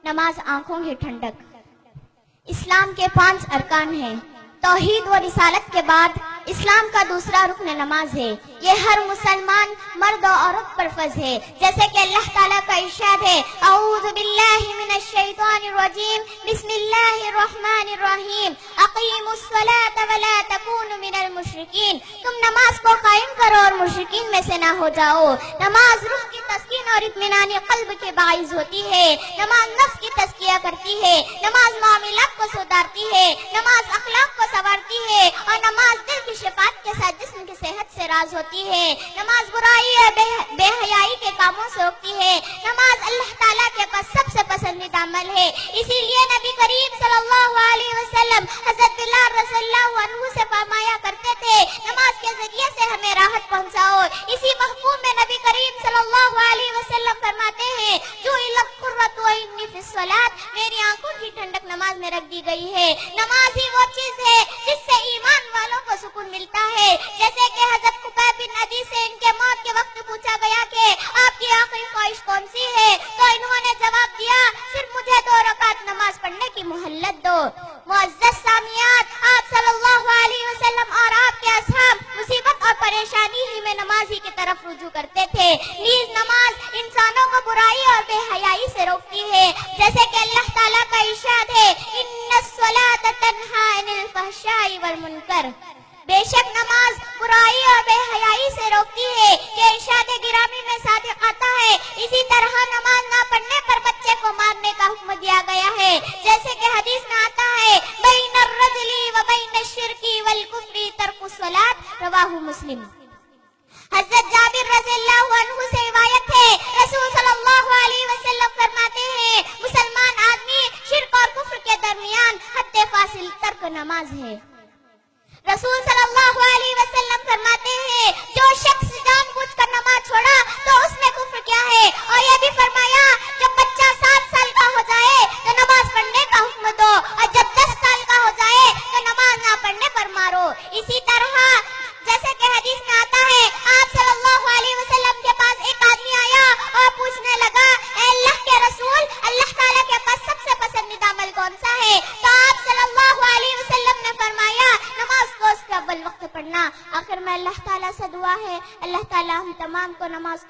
نماز آنکھوں کی ٹھنڈک۔ اسلام کے 5 ارکان ہیں۔ توحید و رسالت کے بعد اسلام کا دوسرا رکن نماز ہے۔ یہ ہر مسلمان مرد و عورت پر فرض ہے، جیسے کہ اللہ تعالیٰ کا ارشاد ہے، اعوذ باللہ من الشیطان الرجیم، بسم اللہ الرحمن الرحیم، اقیموا الصلاة ولا تکونوا من المشرکین۔ تم نماز کو قائم کرو اور مشرکین میں سے نہ ہو جاؤ۔ نماز روح کی تسکین اور اطمینان قلب کے باعث ہوتی ہے۔ نماز نفس کی تزکیہ کرتی ہے۔ نماز معاملات کو سدھارتی ہے۔ نماز اخلاق کو سنوارتی ہے، اور نماز دل کی شفاعت کے ساتھ جسم کی صحت سے راز ہوتی ہے۔ نماز برائی اور بے حیائی کے کاموں سے روکتی ہے۔ نماز اللہ تعالیٰ کے پاس سب سے پسندیدہ عمل ہے، اسی لیے نبی کریم صلی اللہ علیہ وسلم حضرت بلال رضی اللہ عنہ سے فرمایا کرتے تھے، نماز کے ذریعے سے ہمیں راحت پہنچاؤ۔ اسی مفہوم میں نبی کریم صلی اللہ علیہ وسلم فرماتے ہیں، جعلت قرۃ عینی فی الصلاۃ، میری آنکھوں کی ٹھنڈک نماز میں رکھ دی گئی ہے۔ نماز ہی وہ چیز ہے جس سے ایمان والوں کو سکون ملتا ہے، جیسے کہ حضرت خبیب بن عدی سے ان کے موت کے وقت پوچھا گیا کہ آپ کی آخری خواہش کون سی ہے، تو انہوں نے جواب دیا، صرف مجھے 2 رکعت نماز پڑھنے کی مہلت دو۔ معزز سامعات، آپ صلی اللہ علیہ وسلم اور آپ کے اصحاب مصیبت اور پریشانی ہی میں نماز ہی کی طرف رجوع کرتے تھے۔ نیز نماز انسانوں کو برائی اور بے حیائی سے روکتی ہے، جیسے کہ اللہ تعالیٰ کا ارشاد ہے، ان الصلاۃ تنہی عن الفحشاء والمنکر، بے شک نماز برائی اور بے حیائی سے روکتی ہے۔ یہ ارشاد گرامی میں صادق آتا ہے۔ اسی طرح نماز نہ پڑھنے پر بچے کو مارنے کا حکم دیا گیا ہے، جیسے کہ حدیث میں آتا ہے، بین الرجل و بین الشرک والکفر ترک الصلاۃ، رواہ مسلم۔ حضرت جابر رضی اللہ عنہ سے روایت ہے، رسول صلی اللہ علیہ وسلم فرماتے ہیں، مسلمان آدمی شرک اور کفر کے درمیان حد فاصل ترک نماز ہے۔ رسول صلی اللہ علیہ وسلم فرماتے ہیں، جو شخص جان بوجھ کر نماز چھوڑا تو اس نے کفر کیا ہے، اور یہ بھی فرمایا، جب بچہ 7 سال کا ہو جائے تو نماز پڑھنے کا حکم دو، اور جب 10 سال کا ہو جائے تو نماز نہ پڑھنے پر مارو۔ اسی طرح جیسے کہ حدیث میں آتا ہے، آپ صلی اللہ علیہ وسلم کے پاس ایک آدمی آیا اور پوچھنے لگا، اے اللہ کے رسول، اللہ تعالیٰ کے پاس سب سے پسندیدہ عمل کون سا ہے؟ تو آپ صلی اللہ علیہ وسلم نے فرمایا، نماز کو اس کے اول وقت پڑھنا۔ آخر میں اللہ تعالیٰ سے دعا ہے، اللہ تعالیٰ ہم تمام کو نماز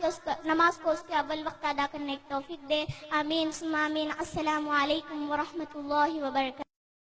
کو اس کے اول وقت ادا کرنے کی توفیق دے۔ آمین ثم آمین۔ السلام علیکم ورحمۃ اللہ وبرکاتہ۔